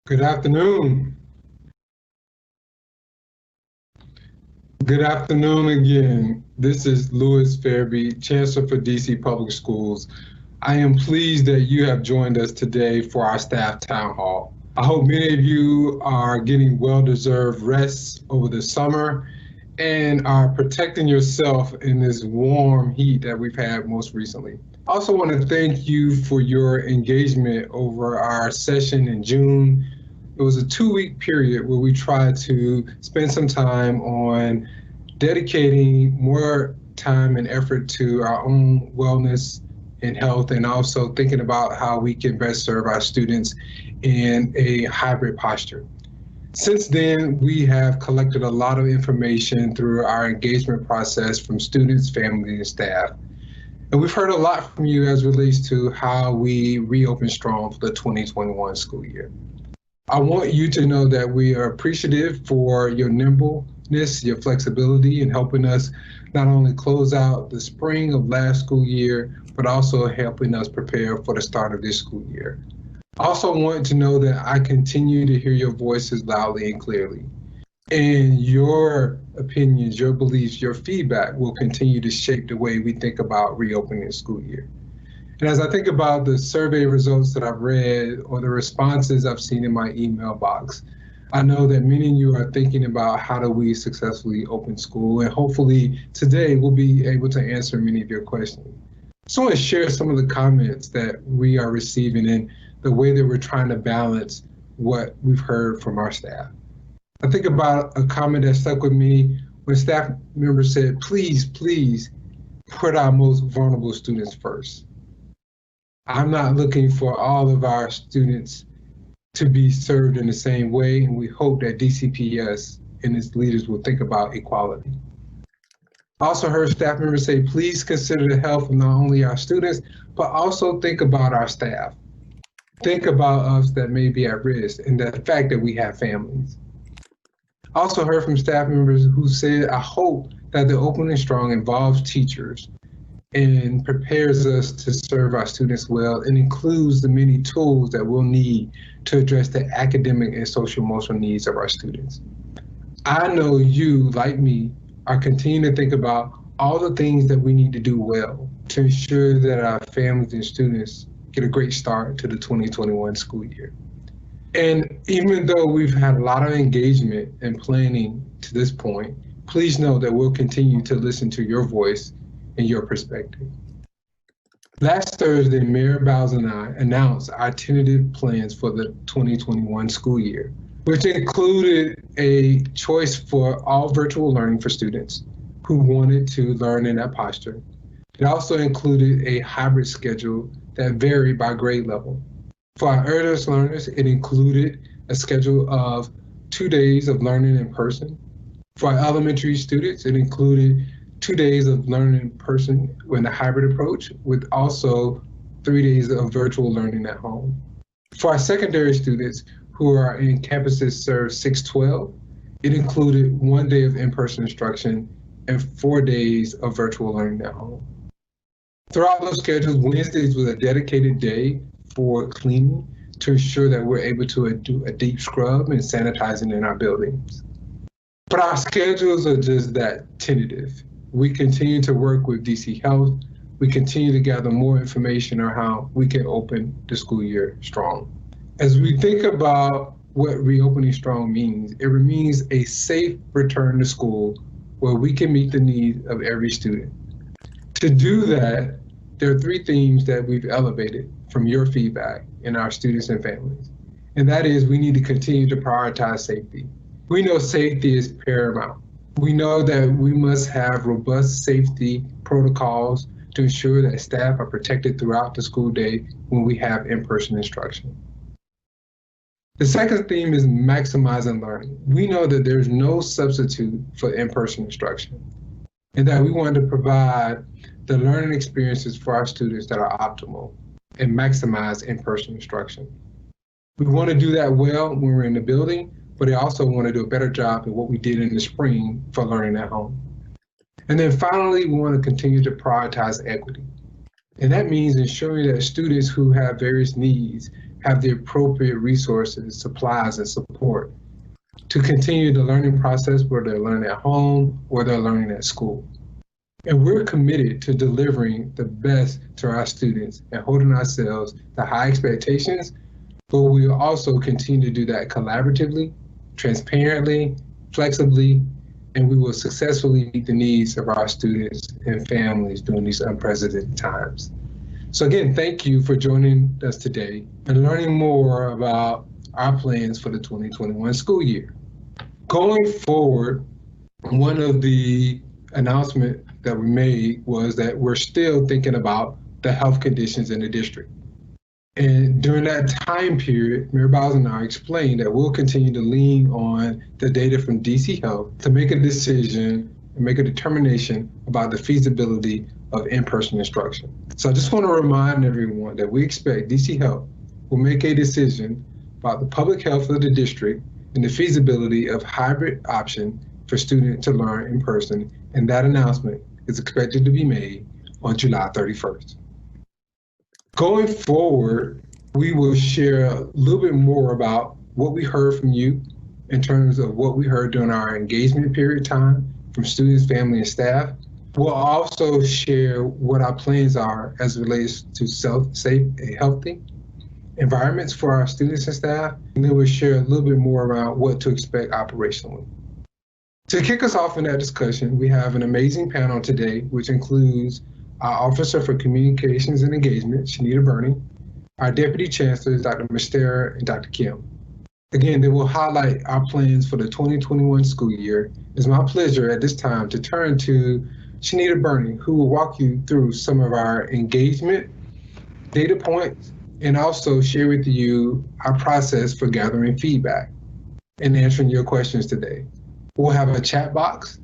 Good afternoon. Good afternoon again. This is Louis Fairby, Chancellor for DC Public Schools. I am pleased that you have joined us today for our staff town hall. I hope many of you are getting well-deserved rest over the summer and are protecting yourself in this warm heat that we've had most recently. I also want to thank you for your engagement over our session in June. It was a 2-week period where we tried to spend some time on dedicating more time and effort to our own wellness and health, and also thinking about how we can best serve our students in a hybrid posture. Since then, we have collected a lot of information through our engagement process from students, family, and staff. And we've heard a lot from you as relates to how we reopen strong for the 2021 school year. I want you to know that we are appreciative for your nimbleness, your flexibility in helping us not only close out the spring of last school year, but also helping us prepare for the start of this school year. I also want to know that I continue to hear your voices loudly and clearly. And your opinions, your beliefs, your feedback will continue to shape the way we think about reopening the school year. And as I think about the survey results that I've read or the responses I've seen in my email box, I know that many of you are thinking about how do we successfully open school, and hopefully today we'll be able to answer many of your questions. So I want to share some of the comments that we are receiving and the way that we're trying to balance what we've heard from our staff. I think about a comment that stuck with me when staff members said, please put our most vulnerable students first. I'm not looking for all of our students to be served in the same way, and we hope that DCPS and its leaders will think about equality. I also heard staff members say, please consider the health of not only our students, but also think about our staff. Think about us that may be at risk and the fact that we have families. I also heard from staff members who said, I hope that the Opening Strong involves teachers and prepares us to serve our students well and includes the many tools that we'll need to address the academic and social emotional needs of our students. I know you, like me, are continuing to think about all the things that we need to do well to ensure that our families and students get a great start to the 2021 school year. And even though we've had a lot of engagement and planning to this point, please know that we'll continue to listen to your voice and your perspective. Last Thursday, Mayor Bowles and I announced our tentative plans for the 2021 school year, which included a choice for all virtual learning for students who wanted to learn in that posture. It also included a hybrid schedule that varied by grade level. For our earliest learners, it included a schedule of 2 days of learning in person. For our elementary students, it included 2 days of learning in person with a hybrid approach, with also 3 days of virtual learning at home. For our secondary students who are in campuses served 612, it included 1 day of in-person instruction and 4 days of virtual learning at home. Throughout those schedules, Wednesdays was a dedicated day for cleaning to ensure that we're able to do a deep scrub and sanitizing in our buildings. But our schedules are just that tentative. We continue to work with DC Health. We continue to gather more information on how we can open the school year strong. As we think about what reopening strong means, it means a safe return to school where we can meet the needs of every student. To do that, there are 3 themes that we've elevated from your feedback in our students and families. And that is, we need to continue to prioritize safety. We know safety is paramount. We know that we must have robust safety protocols to ensure that staff are protected throughout the school day when we have in-person instruction. The second theme is maximizing learning. We know that there's no substitute for in-person instruction, and that we want to provide the learning experiences for our students that are optimal and maximize in-person instruction. We want to do that well when we're in the building, but I also want to do a better job at what we did in the spring for learning at home. And then finally, we want to continue to prioritize equity. And that means ensuring that students who have various needs have the appropriate resources, supplies, and support to continue the learning process, whether they're learning at home or they're learning at school. And we're committed to delivering the best to our students and holding ourselves to high expectations, but we will also continue to do that collaboratively, transparently, flexibly, and we will successfully meet the needs of our students and families during these unprecedented times. So again, thank you for joining us today and learning more about our plans for the 2021 school year. Going forward, one of the announcements that we made was that we're still thinking about the health conditions in the district. And during that time period, Mayor Bowser and I explained that we'll continue to lean on the data from DC Health to make a decision and make a determination about the feasibility of in-person instruction. So I just want to remind everyone that we expect DC Health will make a decision about the public health of the district and the feasibility of hybrid option for students to learn in person, and that announcement is expected to be made on July 31st. Going forward, we will share a little bit more about what we heard from you in terms of what we heard during our engagement period time from students, family, and staff. We'll also share what our plans are as it relates to safe and healthy environments for our students and staff, and then we'll share a little bit more around what to expect operationally. To kick us off in that discussion, we have an amazing panel today, which includes our Officer for Communications and Engagement, Shanita Burney, our Deputy Chancellors, Dr. Mistera and Dr. Kim. Again, they will highlight our plans for the 2021 school year. It's my pleasure at this time to turn to Shanita Burney, who will walk you through some of our engagement data points and also share with you our process for gathering feedback and answering your questions today. We'll have a chat box.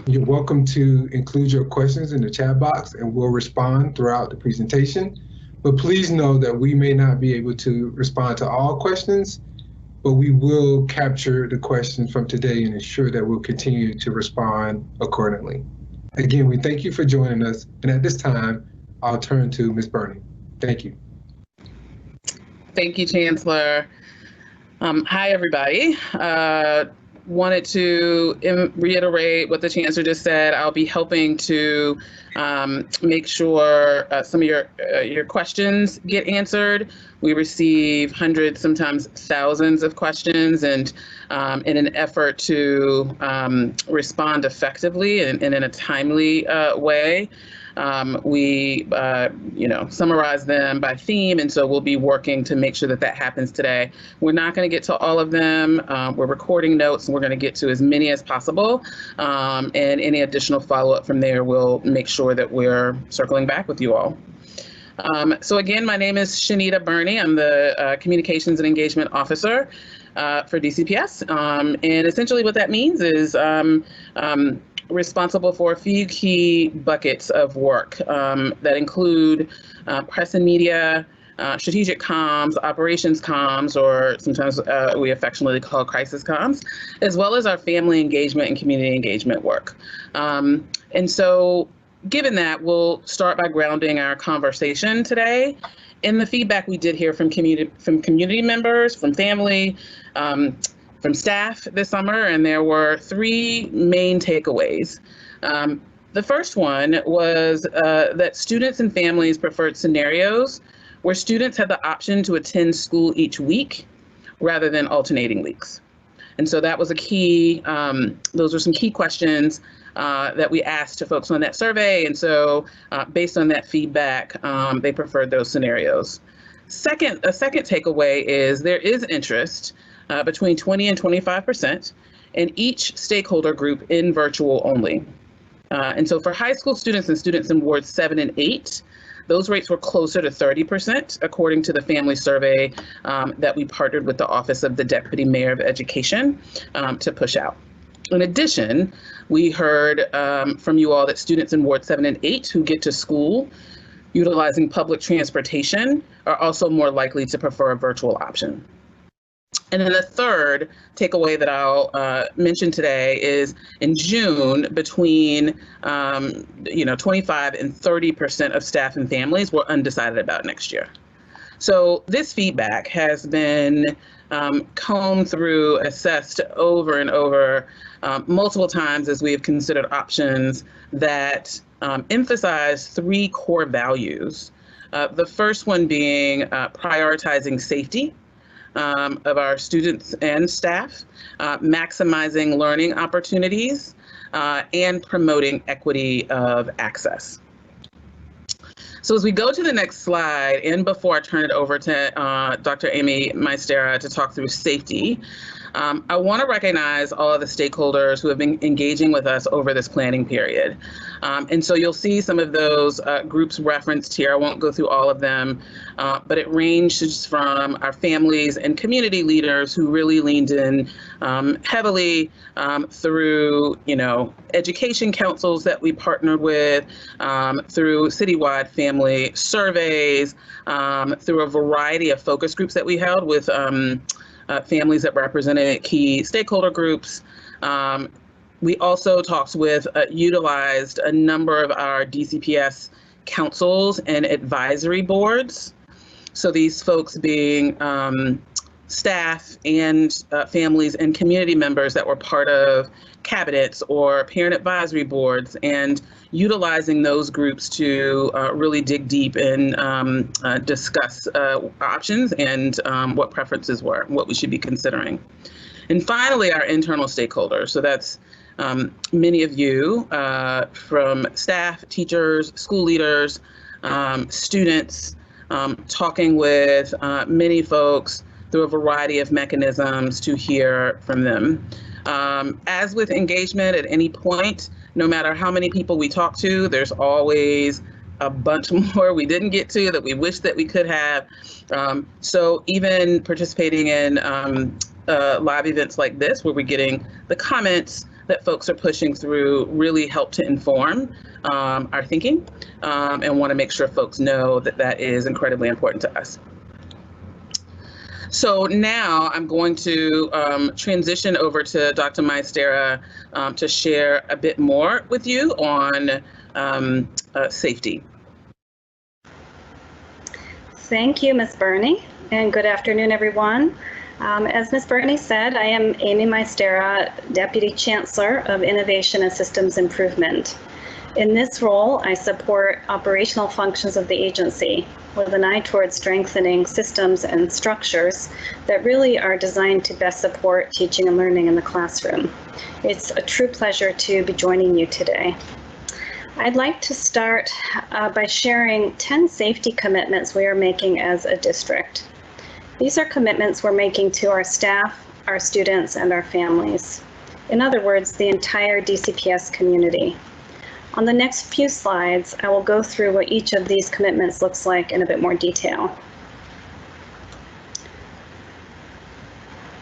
You're welcome to include your questions in the chat box and we'll respond throughout the presentation. But please know that we may not be able to respond to all questions, but we will capture the questions from today and ensure that we'll continue to respond accordingly. Again, we thank you for joining us. And at this time, I'll turn to Ms. Burney. Thank you. Thank you, Chancellor. Hi, everybody. Wanted to reiterate what the Chancellor just said. I'll be helping to make sure some of your questions get answered. We receive hundreds, sometimes thousands of questions, and in an effort to respond effectively and in a timely way, we summarize them by theme, and so we'll be working to make sure that that happens today. We're not going to get to all of them. We're recording notes, and we're going to get to as many as possible. And any additional follow-up from there, we'll make sure that we're circling back with you all. So again, my name is Shanita Burney. I'm the Communications and Engagement Officer for DCPS. And essentially what that means is responsible for a few key buckets of work that include press and media, strategic comms, operations comms, or sometimes we affectionately call crisis comms, as well as our family engagement and community engagement work. And so given that, we'll start by grounding our conversation today in the feedback we did hear from community members, from family, from staff this summer, and there were three main takeaways. The first one was that students and families preferred scenarios where students had the option to attend school each week rather than alternating weeks. And so that was a key, those were some key questions that we asked to folks on that survey. And so based on that feedback, they preferred those scenarios. A second takeaway is there is interest between 20 and 25% in each stakeholder group in virtual only. And so for high school students and students in wards 7 and 8, those rates were closer to 30%, according to the family survey that we partnered with the Office of the Deputy Mayor of Education to push out. In addition, we heard from you all that students in Ward 7 and 8 who get to school utilizing public transportation are also more likely to prefer a virtual option. And then the third takeaway that I'll mention today is in June, between 25 and 30% of staff and families were undecided about next year. So this feedback has been combed through, assessed over and over multiple times as we have considered options that emphasize three core values. The first one being prioritizing safety of our students and staff, maximizing learning opportunities, and promoting equity of access. So as we go to the next slide, and before I turn it over to Dr. Amy Maestera to talk through safety, I want to recognize all of the stakeholders who have been engaging with us over this planning period. And so you'll see some of those groups referenced here. I won't go through all of them, but it ranges from our families and community leaders who really leaned in heavily through, education councils that we partnered with, through citywide family surveys, through a variety of focus groups that we held with families that represented key stakeholder groups. We also utilized a number of our DCPS councils and advisory boards. So these folks being staff and families and community members that were part of cabinets or parent advisory boards, and utilizing those groups to really dig deep and discuss options and what preferences were, what we should be considering. And finally, our internal stakeholders. So that's many of you from staff, teachers, school leaders, students, talking with many folks through a variety of mechanisms to hear from them. As with engagement at any point, no matter how many people we talk to, there's always a bunch more we didn't get to that we wish that we could have. So even participating in live events like this, where we're getting the comments that folks are pushing through, really help to inform our thinking, and want to make sure folks know that that is incredibly important to us. So now I'm going to transition over to Dr. Maestera to share a bit more with you on safety. Thank you, Ms. Burney, and good afternoon, everyone. As Ms. Burney said, I am Amy Maestera, Deputy Chancellor of Innovation and Systems Improvement. In this role, I support operational functions of the agency with an eye towards strengthening systems and structures that really are designed to best support teaching and learning in the classroom. It's a true pleasure to be joining you today. I'd like to start by sharing 10 safety commitments we are making as a district. These are commitments we're making to our staff, our students, and our families. In other words, the entire DCPS community. On the next few slides, I will go through what each of these commitments looks like in a bit more detail.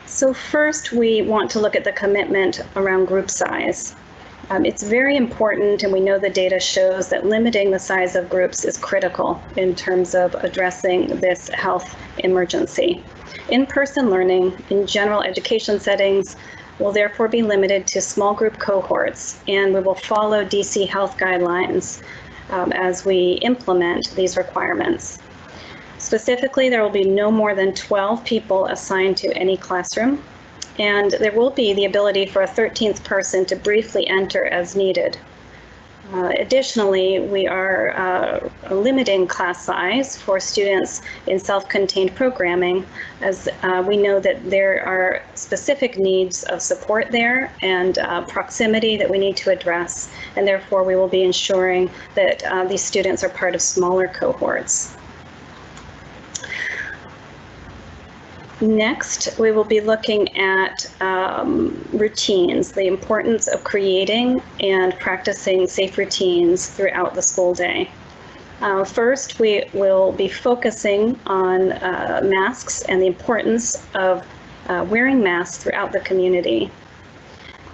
So first, we want to look at the commitment around group size. It's very important, and we know the data shows that limiting the size of groups is critical in terms of addressing this health emergency. In-person learning in general education settings will therefore be limited to small group cohorts, and we will follow DC health guidelines as we implement these requirements. Specifically, there will be no more than 12 people assigned to any classroom, and there will be the ability for a 13th person to briefly enter as needed. Additionally, we are limiting class size for students in self-contained programming, as we know that there are specific needs of support there and proximity that we need to address, and therefore we will be ensuring that these students are part of smaller cohorts. Next, we will be looking at routines, the importance of creating and practicing safe routines throughout the school day. First, we will be focusing on masks and the importance of wearing masks throughout the community.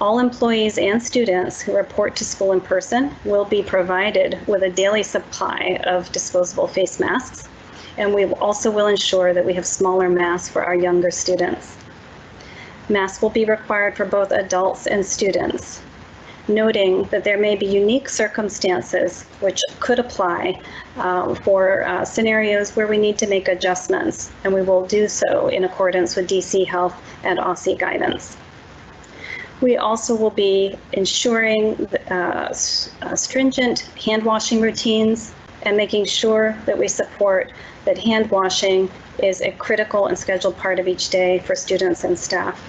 All employees and students who report to school in person will be provided with a daily supply of disposable face masks. And we also will ensure that we have smaller masks for our younger students. Masks will be required for both adults and students. noting that there may be unique circumstances which could apply for scenarios where we need to make adjustments, and we will do so in accordance with DC Health and OSCE guidance. We also will be ensuring stringent hand washing routines and making sure that we support that hand washing is a critical and scheduled part of each day for students and staff.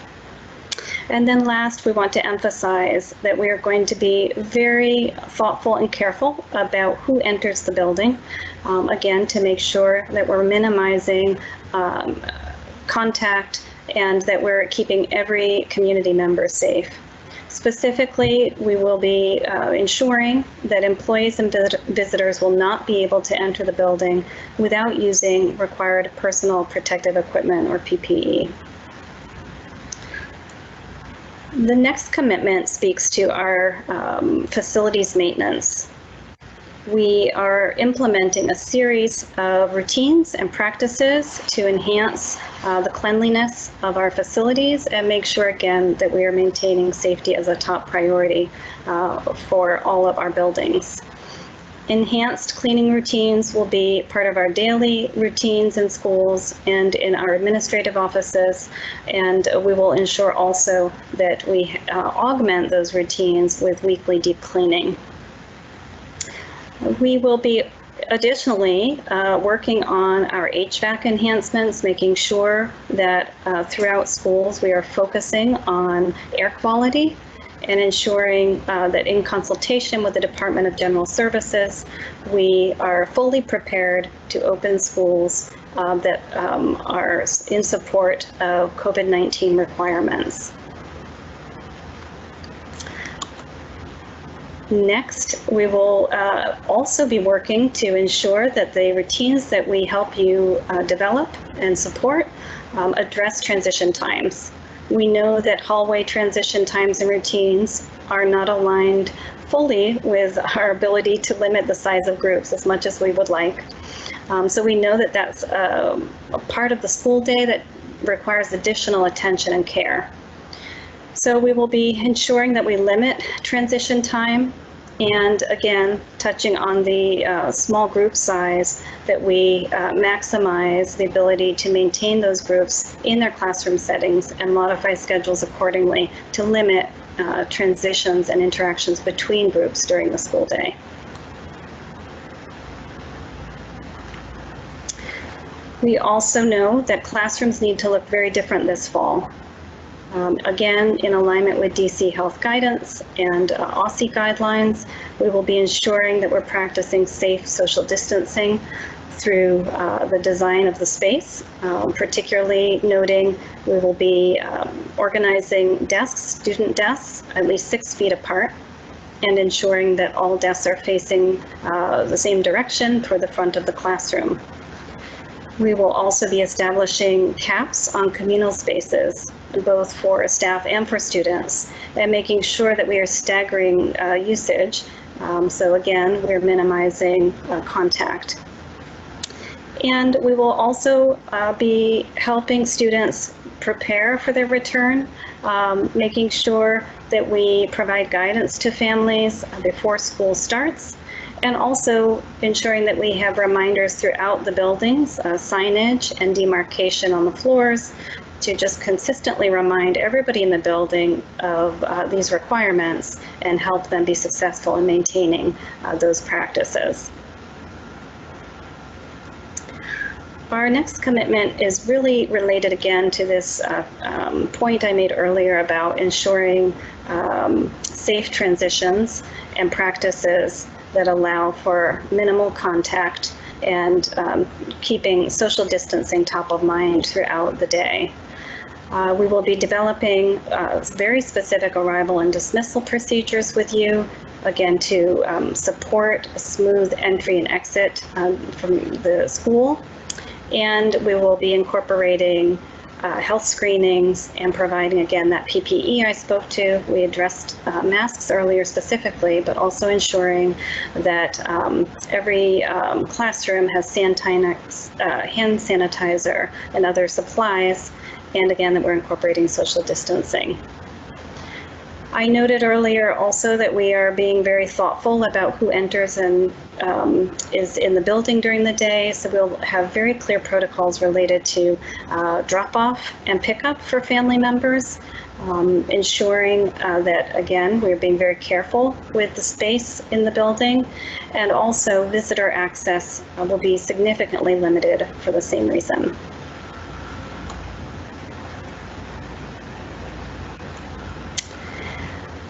And then last, we want to emphasize that we are going to be very thoughtful and careful about who enters the building, again, to make sure that we're minimizing contact and that we're keeping every community member safe. Specifically, we will be ensuring that employees and visitors will not be able to enter the building without using required personal protective equipment or PPE. The next commitment speaks to our facilities maintenance. We are implementing a series of routines and practices to enhance the cleanliness of our facilities and make sure, again, that we are maintaining safety as a top priority for all of our buildings. Enhanced cleaning routines will be part of our daily routines in schools and in our administrative offices, and we will ensure also that we augment those routines with weekly deep cleaning. We will be additionally working on our HVAC enhancements, making sure that throughout schools we are focusing on air quality and ensuring that in consultation with the Department of General Services, we are fully prepared to open schools that are in support of COVID-19 requirements. Next, we will also be working to ensure that the routines that we help you develop and support address transition times. We know that hallway transition times and routines are not aligned fully with our ability to limit the size of groups as much as we would like. So we know that that's a part of the school day that requires additional attention and care. So we will be ensuring that we limit transition time and, again, touching on the small group size, that we maximize the ability to maintain those groups in their classroom settings and modify schedules accordingly to limit transitions and interactions between groups during the school day. We also know that classrooms need to look very different this fall. Again, in alignment with DC Health guidance and OSCE guidelines, we will be ensuring that we're practicing safe social distancing through the design of the space, particularly noting we will be organizing desks, student desks, at least 6 feet apart, and ensuring that all desks are facing the same direction toward the front of the classroom. We will also be establishing caps on communal spaces, both for staff and for students, and making sure that we are staggering usage. So again, we're minimizing contact. And we will also be helping students prepare for their return, making sure that we provide guidance to families before school starts, and also ensuring that we have reminders throughout the buildings, signage and demarcation on the floors, to just consistently remind everybody in the building of these requirements and help them be successful in maintaining those practices. Our next commitment is really related again to this point I made earlier about ensuring safe transitions and practices that allow for minimal contact and keeping social distancing top of mind throughout the day. We will be developing very specific arrival and dismissal procedures with you, again, to support a smooth entry and exit from the school. And we will be incorporating health screenings and providing, again, that PPE I spoke to. We addressed masks earlier specifically, but also ensuring that every classroom has hand sanitizer and other supplies, and again, that we're incorporating social distancing. I noted earlier also that we are being very thoughtful about who enters and is in the building during the day. So we'll have very clear protocols related to drop-off and pickup for family members, ensuring that, again, we're being very careful with the space in the building, and also visitor access will be significantly limited for the same reason.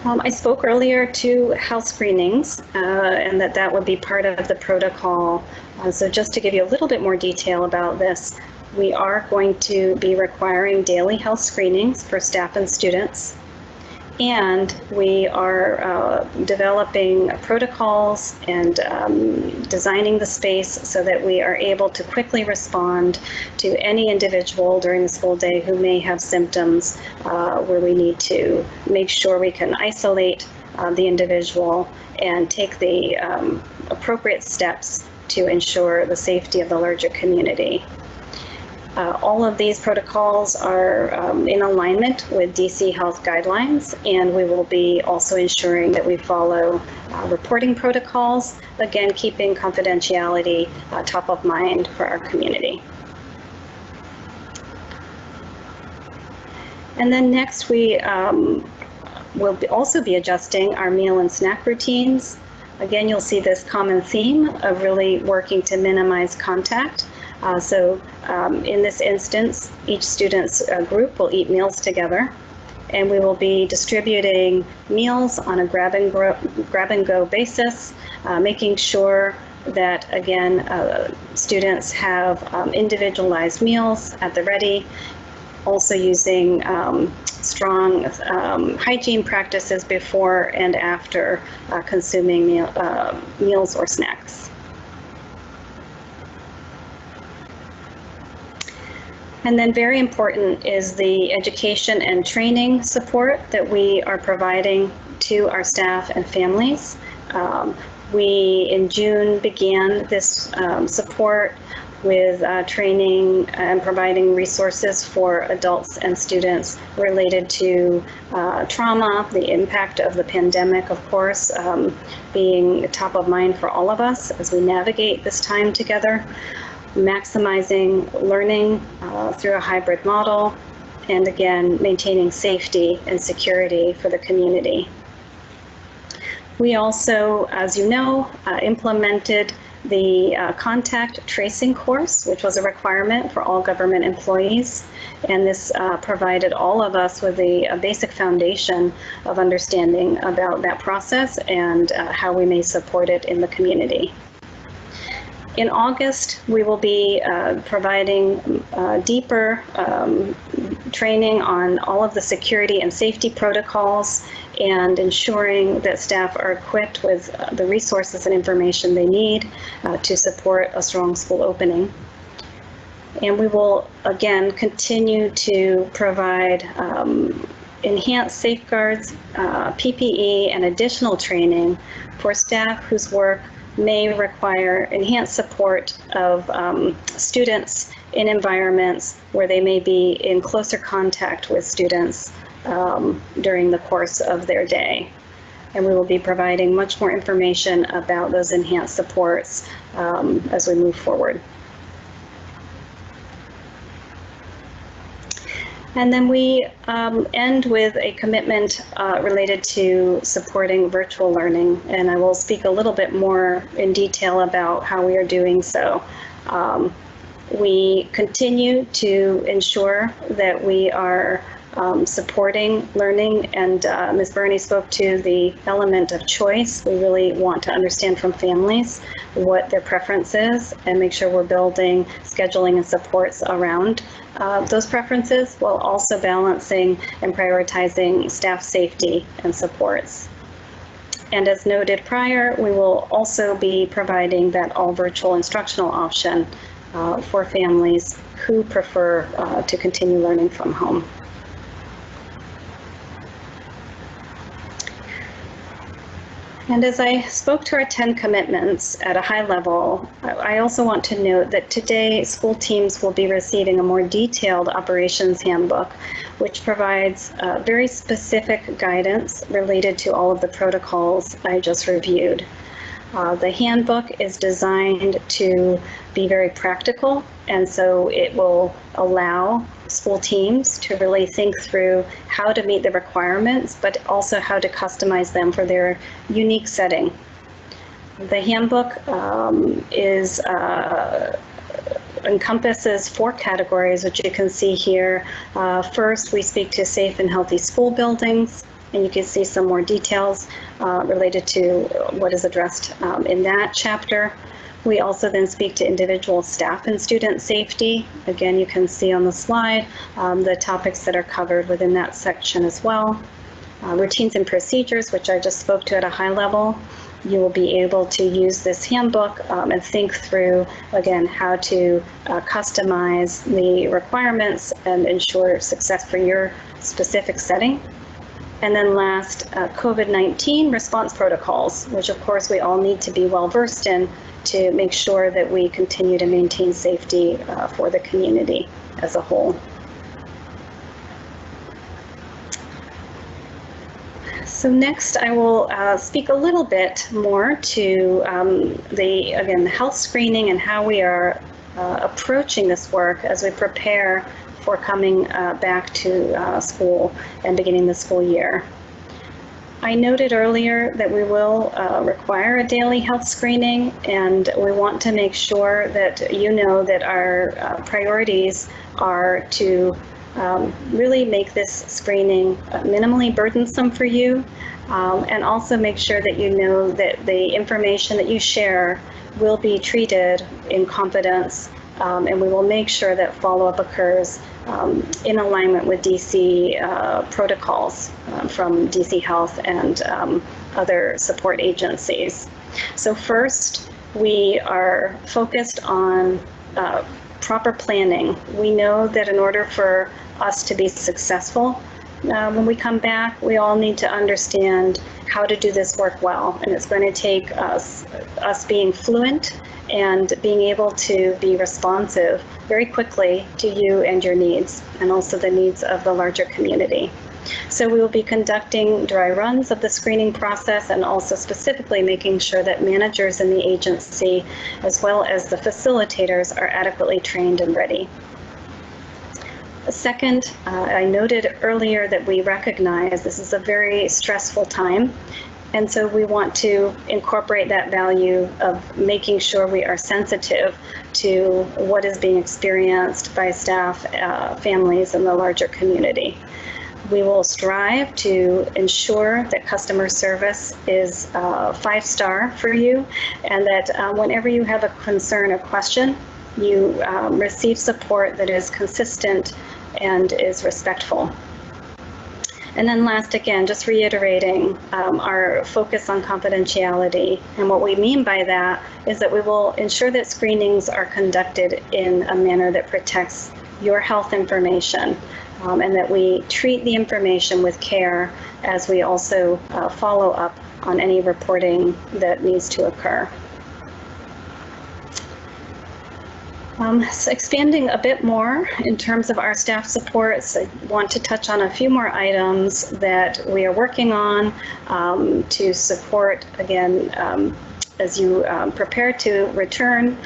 I spoke earlier to health screenings and that would be part of the protocol. So just to give you a little bit more detail about this, we are going to be requiring daily health screenings for staff and students. And we are developing protocols and designing the space so that we are able to quickly respond to any individual during the school day who may have symptoms where we need to make sure we can isolate the individual and take the appropriate steps to ensure the safety of the larger community. All of these protocols are in alignment with DC Health guidelines, and we will be also ensuring that we follow reporting protocols, again, keeping confidentiality top of mind for our community. And then next, we will also be adjusting our meal and snack routines. Again, you'll see this common theme of really working to minimize contact. In this instance, each student's group will eat meals together, and we will be distributing meals on a grab and go basis, making sure that, again, students have individualized meals at the ready, also using strong hygiene practices before and after consuming meals or snacks. And then very important is the education and training support that we are providing to our staff and families. We, in June, began this support with training and providing resources for adults and students related to trauma, the impact of the pandemic, of course, being top of mind for all of us as we navigate this time together. Maximizing learning through a hybrid model, and again, maintaining safety and security for the community. We also, as you know, implemented the contact tracing course, which was a requirement for all government employees. And this provided all of us with a basic foundation of understanding about that process and how we may support it in the community. In August, we will be providing deeper training on all of the security and safety protocols and ensuring that staff are equipped with the resources and information they need to support a strong school opening. And we will, again, continue to provide enhanced safeguards, PPE, and additional training for staff whose work may require enhanced support of students in environments where they may be in closer contact with students during the course of their day. And we will be providing much more information about those enhanced supports as we move forward. And then we end with a commitment related to supporting virtual learning. And I will speak a little bit more in detail about how we are doing so. We continue to ensure that we are supporting learning, and Ms. Burney spoke to the element of choice. We really want to understand from families what their preference is and make sure we're building scheduling and supports around those preferences, while also balancing and prioritizing staff safety and supports. And as noted prior, we will also be providing that all virtual instructional option for families who prefer to continue learning from home. And as I spoke to our 10 commitments at a high level, I also want to note that today school teams will be receiving a more detailed operations handbook, which provides very specific guidance related to all of the protocols I just reviewed. The handbook is designed to be very practical, and so it will allow school teams to really think through how to meet the requirements, but also how to customize them for their unique setting. The handbook encompasses 4 categories, which you can see here. First, we speak to safe and healthy school buildings, and you can see some more details related to what is addressed in that chapter. We also then speak to individual staff and student safety. Again, you can see on the slide the topics that are covered within that section as well. Routines and procedures, which I just spoke to at a high level. You will be able to use this handbook and think through, again, how to customize the requirements and ensure success for your specific setting. And then last, COVID-19 response protocols, which of course we all need to be well versed in to make sure that we continue to maintain safety for the community as a whole. So next I will speak a little bit more to the health screening and how we are approaching this work as we prepare for coming back to school and beginning the school year. I noted earlier that we will require a daily health screening, and we want to make sure that you know that our priorities are to really make this screening minimally burdensome for you, and also make sure that you know that the information that you share will be treated in confidence, and we will make sure that follow-up occurs in alignment with DC protocols from DC Health and other support agencies. So first, we are focused on proper planning. We know that in order for us to be successful, when we come back, we all need to understand how to do this work well. And it's going to take us being fluent and being able to be responsive very quickly to you and your needs, and also the needs of the larger community. So we will be conducting dry runs of the screening process, and also specifically making sure that managers in the agency, as well as the facilitators, are adequately trained and ready. Second, I noted earlier that we recognize this is a very stressful time, and so we want to incorporate that value of making sure we are sensitive to what is being experienced by staff, families, and the larger community. We will strive to ensure that customer service is 5-star for you, and that whenever you have a concern or question, you receive support that is consistent and is respectful. And then last, again, just reiterating our focus on confidentiality. And what we mean by that is that we will ensure that screenings are conducted in a manner that protects your health information, and that we treat the information with care as we also follow up on any reporting that needs to occur. So expanding a bit more in terms of our staff supports, I want to touch on a few more items that we are working on to support, again, as you prepare to return,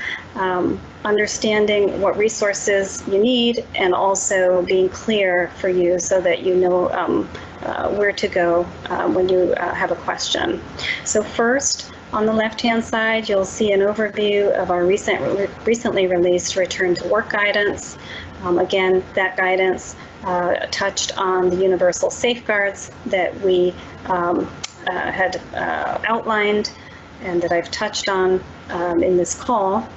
understanding what resources you need, and also being clear for you so that you know where to go when you have a question. So first, on the left-hand side, you'll see an overview of our recently released Return to Work guidance. Again, that guidance touched on the universal safeguards that we had outlined and that I've touched on in this call.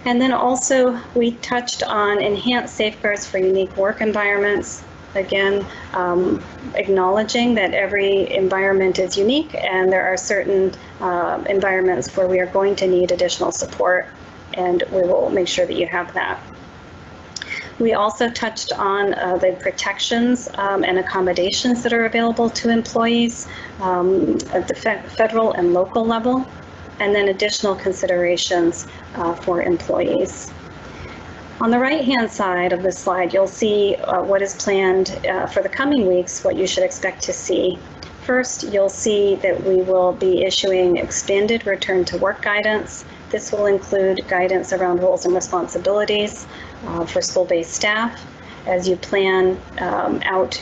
And then also we touched on enhanced safeguards for unique work environments. Again, acknowledging that every environment is unique, and there are certain environments where we are going to need additional support, and we will make sure that you have that. We also touched on the protections and accommodations that are available to employees at the federal and local level, and then additional considerations for employees. On the right-hand side of the slide, you'll see what is planned for the coming weeks, what you should expect to see. First, you'll see that we will be issuing expanded return to work guidance. This will include guidance around roles and responsibilities for school-based staff. As you plan out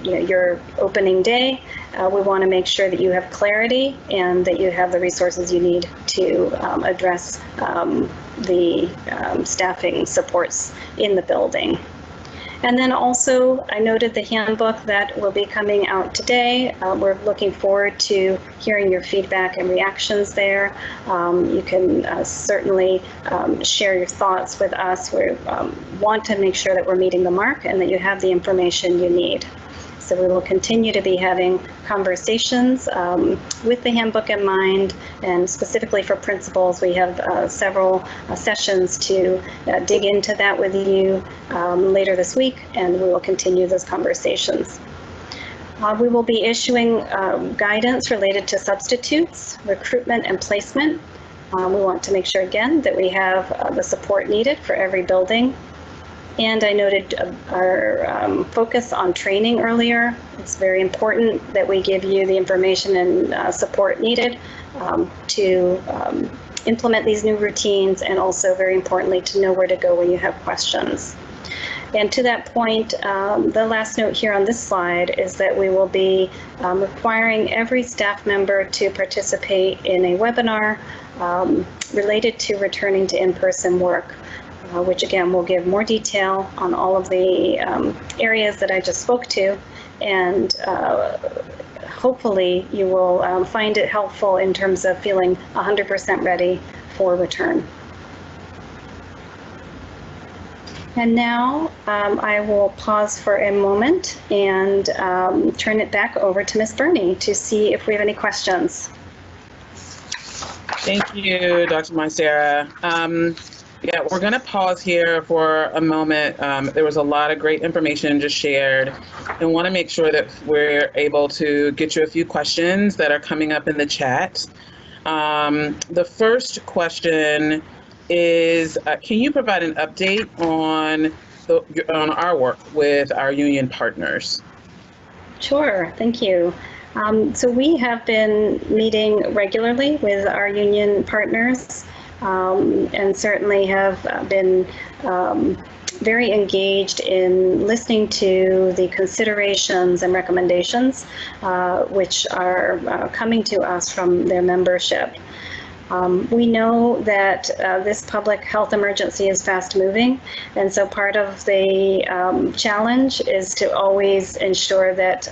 your opening day, we want to make sure that you have clarity and that you have the resources you need to address the staffing supports in the building. And then also, I noted the handbook that will be coming out today. We're looking forward to hearing your feedback and reactions there. You can certainly share your thoughts with us. We want to make sure that we're meeting the mark and that you have the information you need. So we will continue to be having conversations with the handbook in mind, and specifically for principals, we have several sessions to dig into that with you later this week, and we will continue those conversations. We will be issuing guidance related to substitutes, recruitment, and placement. We want to make sure, again, that we have the support needed for every building. And I noted our focus on training earlier. It's very important that we give you the information and support needed to implement these new routines, and also very importantly to know where to go when you have questions. And to that point, the last note here on this slide is that we will be requiring every staff member to participate in a webinar related to returning to in-person work, which again will give more detail on all of the areas that I just spoke to, and hopefully you will find it helpful in terms of feeling 100% ready for return. And now I will pause for a moment and turn it back over to Ms. Burney to see if we have any questions. Thank you, Dr. Montserrat. Yeah, we're going to pause here for a moment. There was a lot of great information just shared, and want to make sure that we're able to get you a few questions that are coming up in the chat. The first question is, can you provide an update on our work with our union partners? Sure, thank you. So we have been meeting regularly with our union partners. And certainly have been very engaged in listening to the considerations and recommendations which are coming to us from their membership. We know that this public health emergency is fast moving, and so part of the challenge is to always ensure that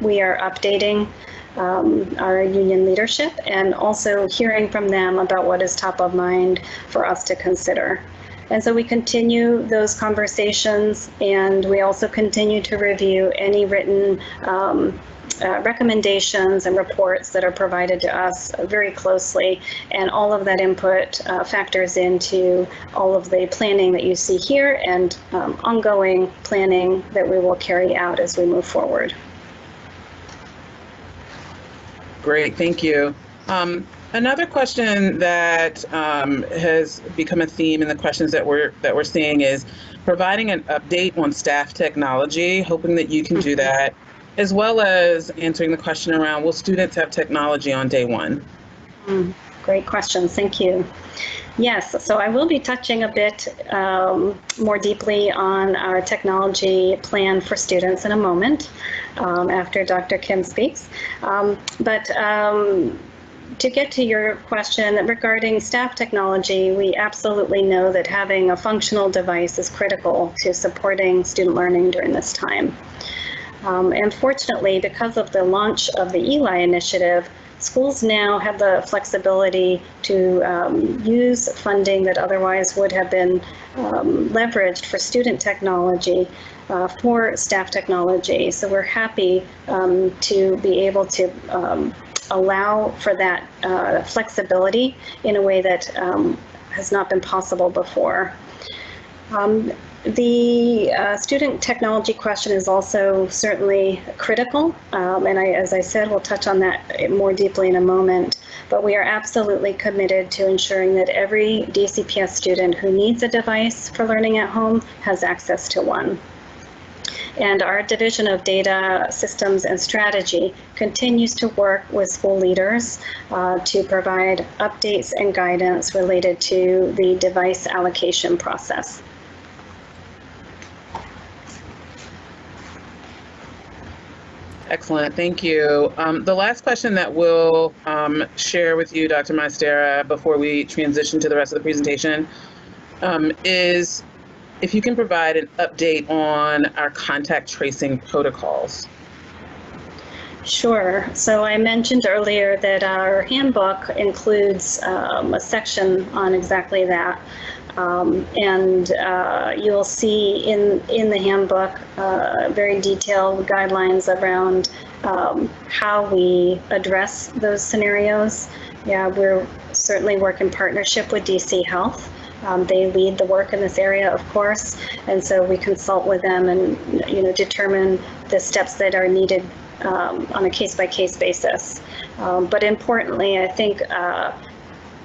we are updating our union leadership and also hearing from them about what is top of mind for us to consider. And so we continue those conversations, and we also continue to review any written recommendations and reports that are provided to us very closely, and all of that input factors into all of the planning that you see here and ongoing planning that we will carry out as we move forward. Great, thank you. Another question that has become a theme in the questions that we're seeing is providing an update on staff technology, hoping that you can do that, as well as answering the question around, will students have technology on day one? Great questions, thank you. Yes, so I will be touching a bit more deeply on our technology plan for students in a moment after Dr. Kim speaks. But to get to your question regarding staff technology, we absolutely know that having a functional device is critical to supporting student learning during this time. And fortunately, because of the launch of the ELI initiative, schools now have the flexibility to use funding that otherwise would have been leveraged for student technology for staff technology. So we're happy to be able to allow for that flexibility in a way that has not been possible before. The student technology question is also certainly critical, and as I said, we'll touch on that more deeply in a moment, but we are absolutely committed to ensuring that every DCPS student who needs a device for learning at home has access to one. And our Division of Data Systems and Strategy continues to work with school leaders to provide updates and guidance related to the device allocation process. Excellent, thank you. The last question that we'll share with you, Dr. Maestera, before we transition to the rest of the presentation is if you can provide an update on our contact tracing protocols. Sure. So I mentioned earlier that our handbook includes a section on exactly that. You'll see in the handbook very detailed guidelines around how we address those scenarios. Yeah, we're certainly work in partnership with DC Health. They lead the work in this area, of course, and so we consult with them and determine the steps that are needed on a case-by-case basis. But importantly, I think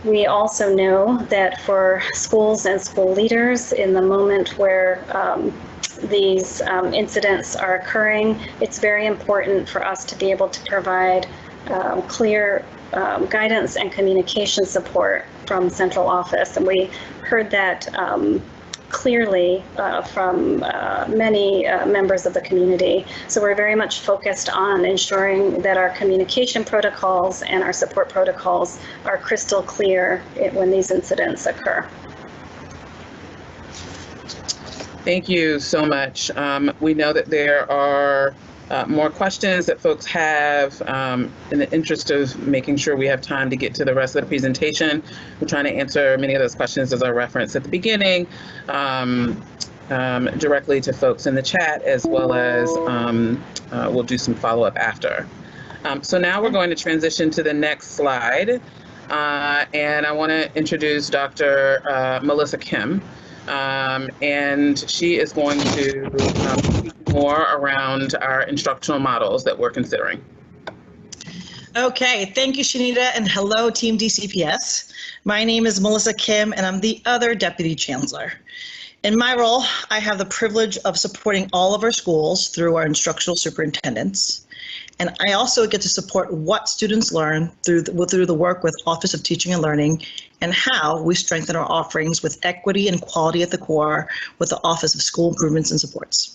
we also know that for schools and school leaders, in the moment where these incidents are occurring, it's very important for us to be able to provide clear guidance and communication support from central office. And we heard that clearly from many members of the community. So we're very much focused on ensuring that our communication protocols and our support protocols are crystal clear when these incidents occur. Thank you so much. We know that there are more questions that folks have. In the interest of making sure we have time to get to the rest of the presentation, we're trying to answer many of those questions as I referenced at the beginning, directly to folks in the chat, as well as we'll do some follow-up after. So now we're going to transition to the next slide, and I want to introduce Dr. Melissa Kim. And she is going to speak more around our instructional models that we're considering. Okay, thank you, Shanita, and hello, Team DCPS. My name is Melissa Kim, and I'm the other Deputy Chancellor. In my role, I have the privilege of supporting all of our schools through our instructional superintendents. And I also get to support what students learn through the work with Office of Teaching and Learning and how we strengthen our offerings with equity and quality at the core with the Office of School Improvements and Supports.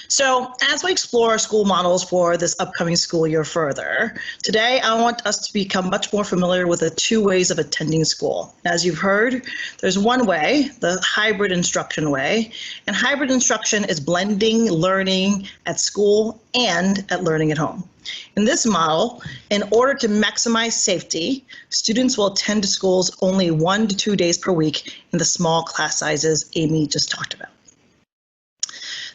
So as we explore our school models for this upcoming school year further, today I want us to become much more familiar with the two ways of attending school. As you've heard, there's one way, the hybrid instruction way, and hybrid instruction is blending learning at school and at learning at home. In this model, in order to maximize safety, students will attend to schools only 1 to 2 days per week in the small class sizes Amy just talked about.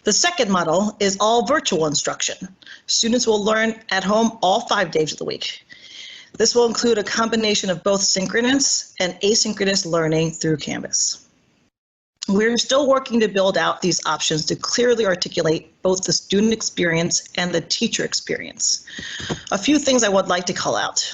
The second model is all virtual instruction. Students will learn at home all 5 days of the week. This will include a combination of both synchronous and asynchronous learning through Canvas. We're still working to build out these options to clearly articulate both the student experience and the teacher experience. A few things I would like to call out.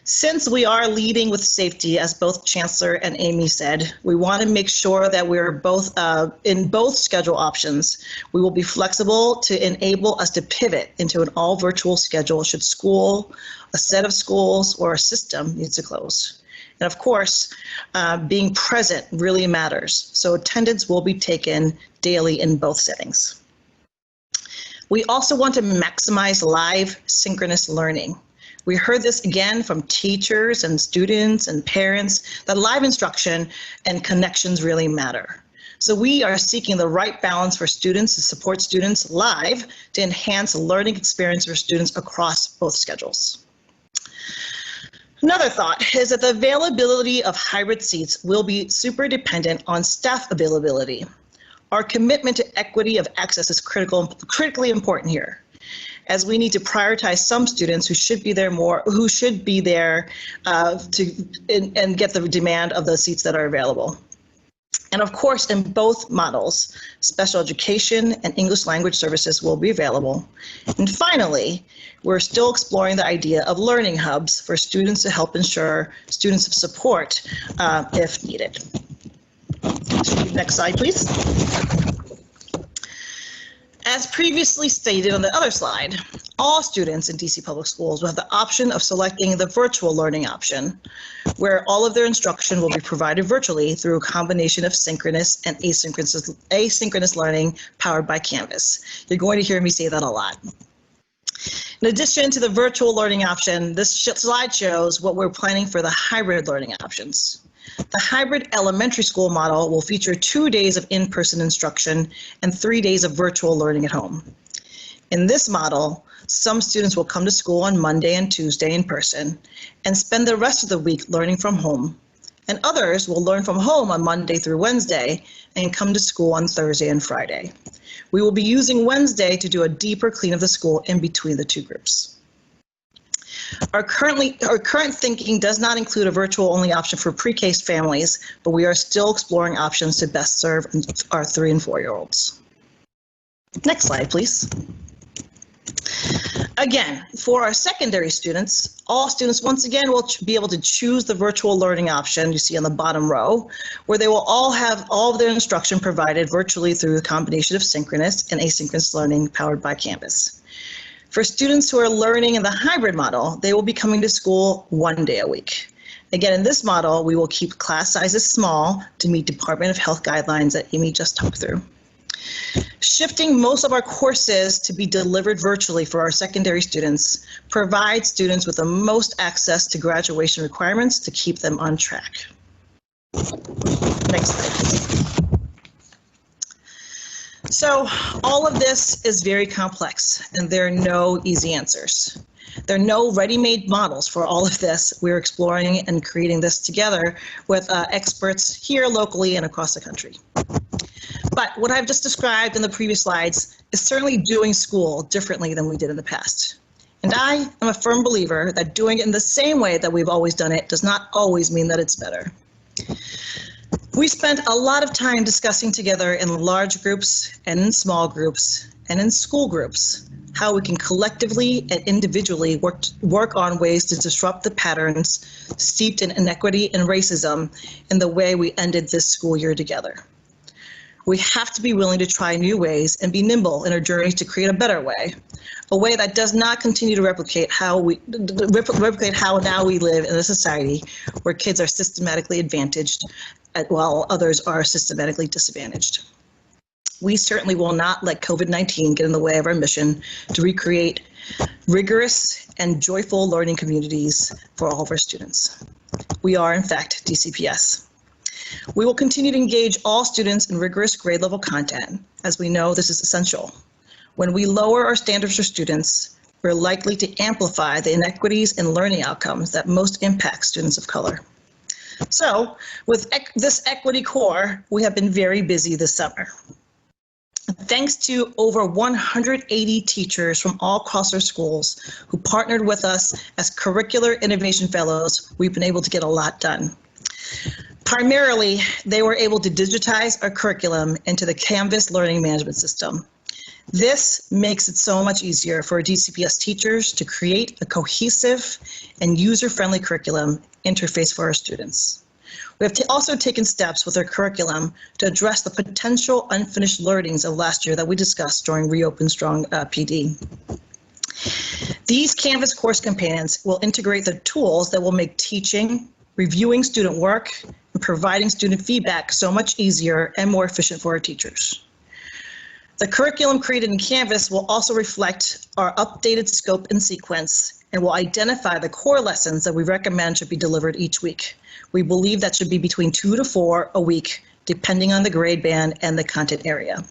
Since we are leading with safety, as both Chancellor and Amy said, we want to make sure that we're both in both schedule options. We will be flexible to enable us to pivot into an all virtual schedule should school, a set of schools, or a system needs to close. And of course, being present really matters. So attendance will be taken daily in both settings. We also want to maximize live synchronous learning. We heard this again from teachers and students and parents that live instruction and connections really matter. So we are seeking the right balance for students to support students live to enhance learning experience for students across both schedules. Another thought is that the availability of hybrid seats will be super dependent on staff availability. Our commitment to equity of access is critically important here, as we need to prioritize some students who should be there and get the demand of the seats that are available. And of course, in both models, special education and English language services will be available. And finally, we're still exploring the idea of learning hubs for students to help ensure students have support if needed. Next slide, please. As previously stated on the other slide, all students in DC Public Schools will have the option of selecting the virtual learning option, where all of their instruction will be provided virtually through a combination of synchronous and asynchronous learning powered by Canvas. You're going to hear me say that a lot. In addition to the virtual learning option, this slide shows what we're planning for the hybrid learning options. The hybrid elementary school model will feature 2 days of in-person instruction and 3 days of virtual learning at home. In this model, some students will come to school on Monday and Tuesday in person and spend the rest of the week learning from home. And others will learn from home on Monday through Wednesday and come to school on Thursday and Friday. We will be using Wednesday to do a deeper clean of the school in between the two groups. Our current thinking does not include a virtual only option for pre-K families, but we are still exploring options to best serve our 3- and 4-year-olds. Next slide, please. Again, for our secondary students, all students once again will be able to choose the virtual learning option you see on the bottom row, where they will all have all of their instruction provided virtually through the combination of synchronous and asynchronous learning powered by Canvas. For students who are learning in the hybrid model, they will be coming to school 1 day a week. Again, in this model, we will keep class sizes small to meet Department of Health guidelines that Amy just talked through. Shifting most of our courses to be delivered virtually for our secondary students provides students with the most access to graduation requirements to keep them on track. Next slide, please. So all of this is very complex, and there are no easy answers. There are no ready-made models for all of this. We're exploring and creating this together with experts here locally and across the country. But what I've just described in the previous slides is certainly doing school differently than we did in the past. And I am a firm believer that doing it in the same way that we've always done it does not always mean that it's better. We spent a lot of time discussing together in large groups and in small groups and in school groups how we can collectively and individually work on ways to disrupt the patterns steeped in inequity and racism in the way we ended this school year together. We have to be willing to try new ways and be nimble in our journey to create a better way, a way that does not continue to replicate how now we live in a society where kids are systematically advantaged while others are systematically disadvantaged. We certainly will not let COVID-19 get in the way of our mission to recreate rigorous and joyful learning communities for all of our students. We are, in fact, DCPS. We will continue to engage all students in rigorous grade level content, as we know this is essential. When we lower our standards for students, we're likely to amplify the inequities in learning outcomes that most impact students of color. So, with this equity core, we have been very busy this summer. Thanks to over 180 teachers from all across our schools who partnered with us as curricular innovation fellows, we've been able to get a lot done. Primarily, they were able to digitize our curriculum into the Canvas learning management system. This makes it so much easier for DCPS teachers to create a cohesive and user-friendly curriculum interface for our students. We have also taken steps with our curriculum to address the potential unfinished learnings of last year that we discussed during Reopen Strong PD. These Canvas course companions will integrate the tools that will make teaching, reviewing student work, and providing student feedback so much easier and more efficient for our teachers. The curriculum created in Canvas will also reflect our updated scope and sequence and will identify the core lessons that we recommend should be delivered each week. We believe that should be between 2 to 4 a week, depending on the grade band and the content area.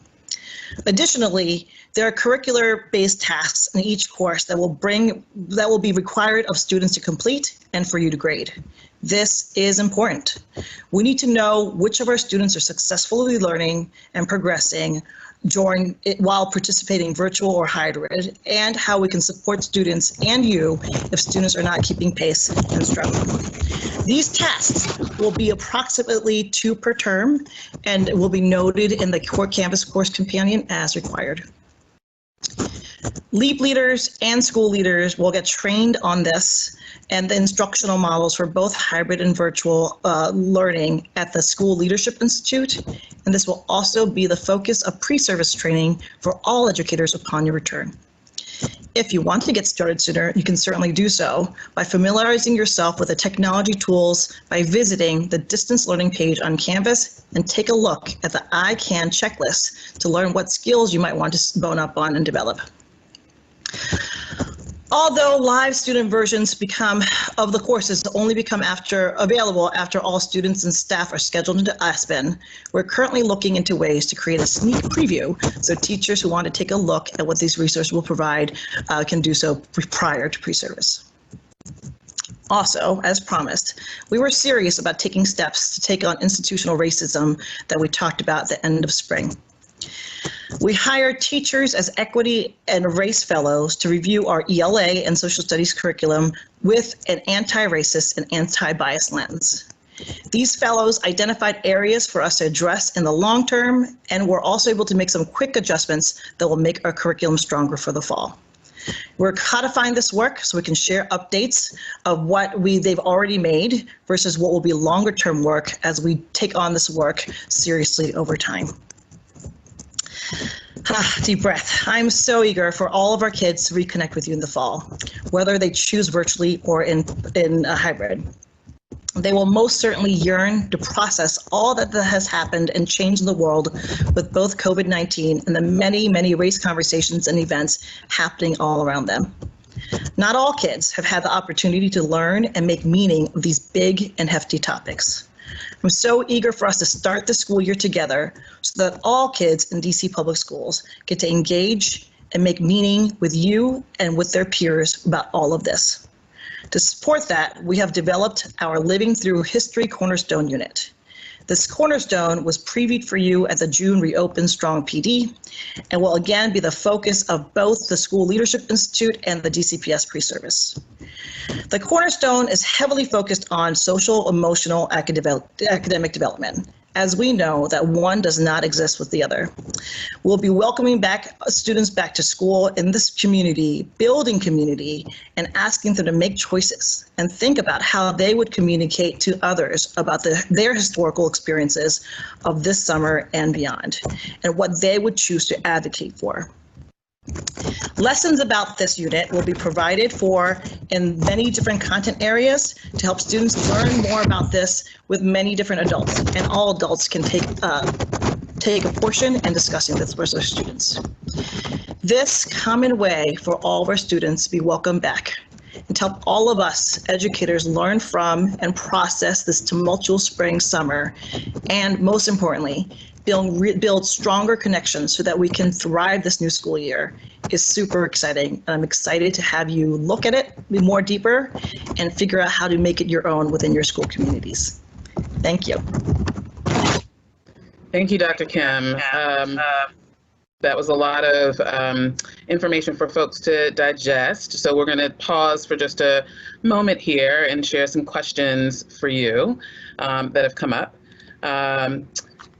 Additionally, there are curricular-based tasks in each course that will be required of students to complete and for you to grade. This is important. We need to know which of our students are successfully learning and progressing while participating virtual or hybrid, and how we can support students and you if students are not keeping pace and struggling. These tests will be approximately 2 per term and will be noted in the Core Canvas course companion as required. LEAP leaders and school leaders will get trained on this and the instructional models for both hybrid and virtual learning at the School Leadership Institute. And this will also be the focus of pre-service training for all educators upon your return. If you want to get started sooner, you can certainly do so by familiarizing yourself with the technology tools by visiting the distance learning page on Canvas and take a look at the I Can checklist to learn what skills you might want to bone up on and develop. Although live student versions of the courses only become available after all students and staff are scheduled into Aspen, we're currently looking into ways to create a sneak preview so teachers who want to take a look at what these resources will provide can do so prior to pre-service. Also, as promised, we were serious about taking steps to take on institutional racism that we talked about at the end of spring. We hired teachers as equity and race fellows to review our ELA and social studies curriculum with an anti-racist and anti-bias lens. These fellows identified areas for us to address in the long term, and we're also able to make some quick adjustments that will make our curriculum stronger for the fall. We're codifying this work so we can share updates of what they've already made versus what will be longer term work as we take on this work seriously over time. Deep breath. I'm so eager for all of our kids to reconnect with you in the fall, whether they choose virtually or in a hybrid. They will most certainly yearn to process all that has happened and changed in the world with both COVID-19 and the many, many race conversations and events happening all around them. Not all kids have had the opportunity to learn and make meaning of these big and hefty topics. I'm so eager for us to start the school year together so that all kids in DC Public Schools get to engage and make meaning with you and with their peers about all of this. To support that, we have developed our Living Through History Cornerstone Unit. This cornerstone was previewed for you at the June Reopen Strong PD and will again be the focus of both the School Leadership Institute and the DCPS pre-service. The cornerstone is heavily focused on social, emotional, academic development, as we know that one does not exist with the other. We'll be welcoming students back to school in this community, building community, and asking them to make choices and think about how they would communicate to others about their historical experiences of this summer and beyond, and what they would choose to advocate for. Lessons about this unit will be provided for in many different content areas to help students learn more about this with many different adults, and all adults can take a portion in discussing this with their students. This common way for all of our students to be welcomed back and to help all of us educators learn from and process this tumultuous spring, summer, and most importantly, build stronger connections so that we can thrive this new school year is super exciting. And I'm excited to have you look at it more deeper and figure out how to make it your own within your school communities. Thank you. Thank you, Dr. Kim. That was a lot of information for folks to digest. So we're going to pause for just a moment here and share some questions for you that have come up.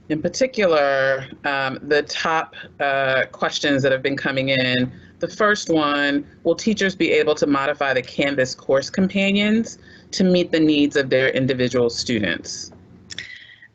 In particular, the top questions that have been coming in. The first one, will teachers be able to modify the Canvas course companions to meet the needs of their individual students?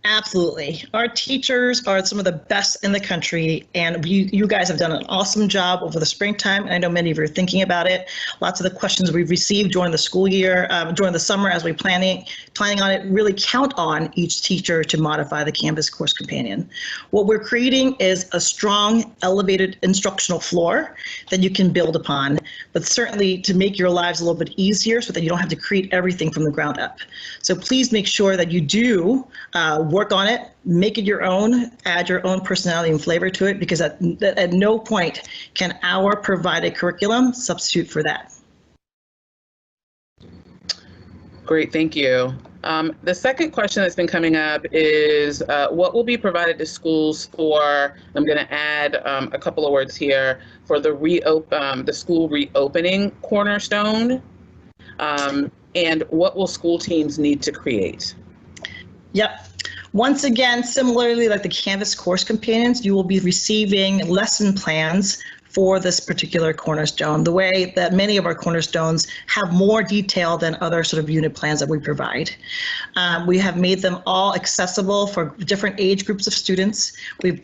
Absolutely. Our teachers are some of the best in the country, and you guys have done an awesome job over the springtime, and I know many of you are thinking about it. Lots of the questions we've received during the school year, during the summer as we're planning on it, really count on each teacher to modify the Canvas course companion. What we're creating is a strong, elevated instructional floor that you can build upon, but certainly to make your lives a little bit easier so that you don't have to create everything from the ground up. So please make sure that you do work on it, make it your own, add your own personality and flavor to it, because at no point can our provided curriculum substitute for that. Great, thank you. The second question that's been coming up is what will be provided to schools for, I'm going to add a couple of words here, for the school reopening cornerstone, and what will school teams need to create? Yep. Once again, similarly like the Canvas course companions, you will be receiving lesson plans for this particular cornerstone, the way that many of our cornerstones have more detail than other sort of unit plans that we provide. We have made them all accessible for different age groups of students. We've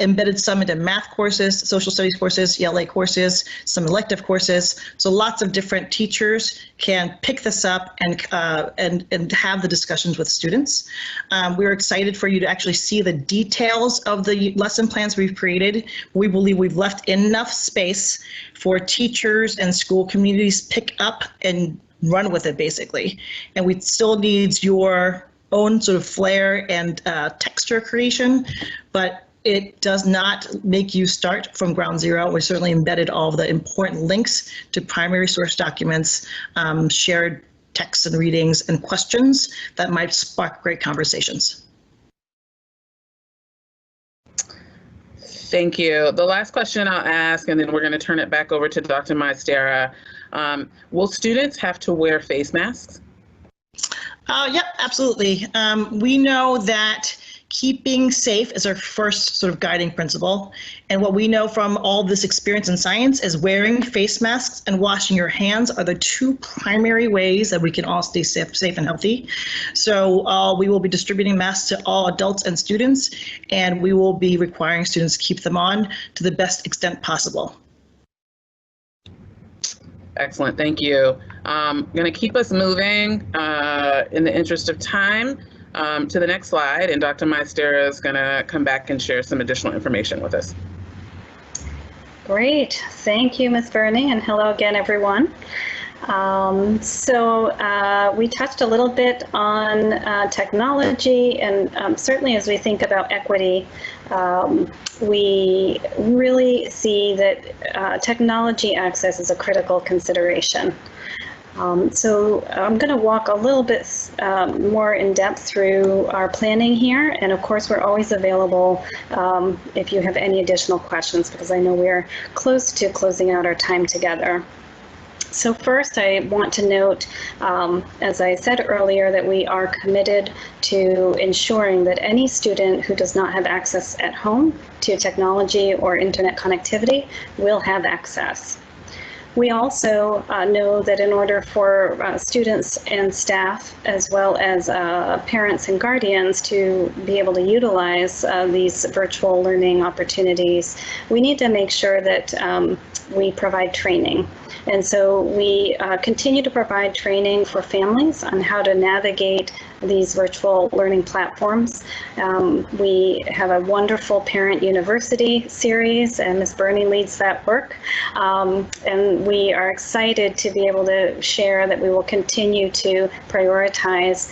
embedded some into math courses, social studies courses, ELA courses, some elective courses. So lots of different teachers can pick this up and have the discussions with students. We're excited for you to actually see the details of the lesson plans we've created. We believe we've left enough space for teachers and school communities pick up and run with it, basically. And we still need your own sort of flair and texture creation, but it does not make you start from ground zero. We certainly embedded all of the important links to primary source documents, shared texts and readings and questions that might spark great conversations. Thank you. The last question I'll ask, and then we're going to turn it back over to Dr. Maestera. Will students have to wear face masks? Yep, absolutely. We know that keeping safe is our first sort of guiding principle. And what we know from all this experience in science is wearing face masks and washing your hands are the two primary ways that we can all stay safe and healthy. So we will be distributing masks to all adults and students, and we will be requiring students to keep them on to the best extent possible. Excellent, thank you. I'm going to keep us moving in the interest of time to the next slide, and Dr. Maestera is going to come back and share some additional information with us. Great, thank you, Ms. Bernie, and hello again, everyone. We touched a little bit on technology, and certainly as we think about equity, we really see that technology access is a critical consideration. So I'm going to walk a little bit more in depth through our planning here, and of course we're always available if you have any additional questions, because I know we're close to closing out our time together. So first, I want to note, as I said earlier, that we are committed to ensuring that any student who does not have access at home to technology or internet connectivity will have access. We also know that in order for students and staff, as well as parents and guardians, to be able to utilize these virtual learning opportunities, we need to make sure that we provide training. And so we continue to provide training for families on how to navigate these virtual learning platforms. We have a wonderful Parent University series, and Ms. Bernie leads that work. And we are excited to be able to share that we will continue to prioritize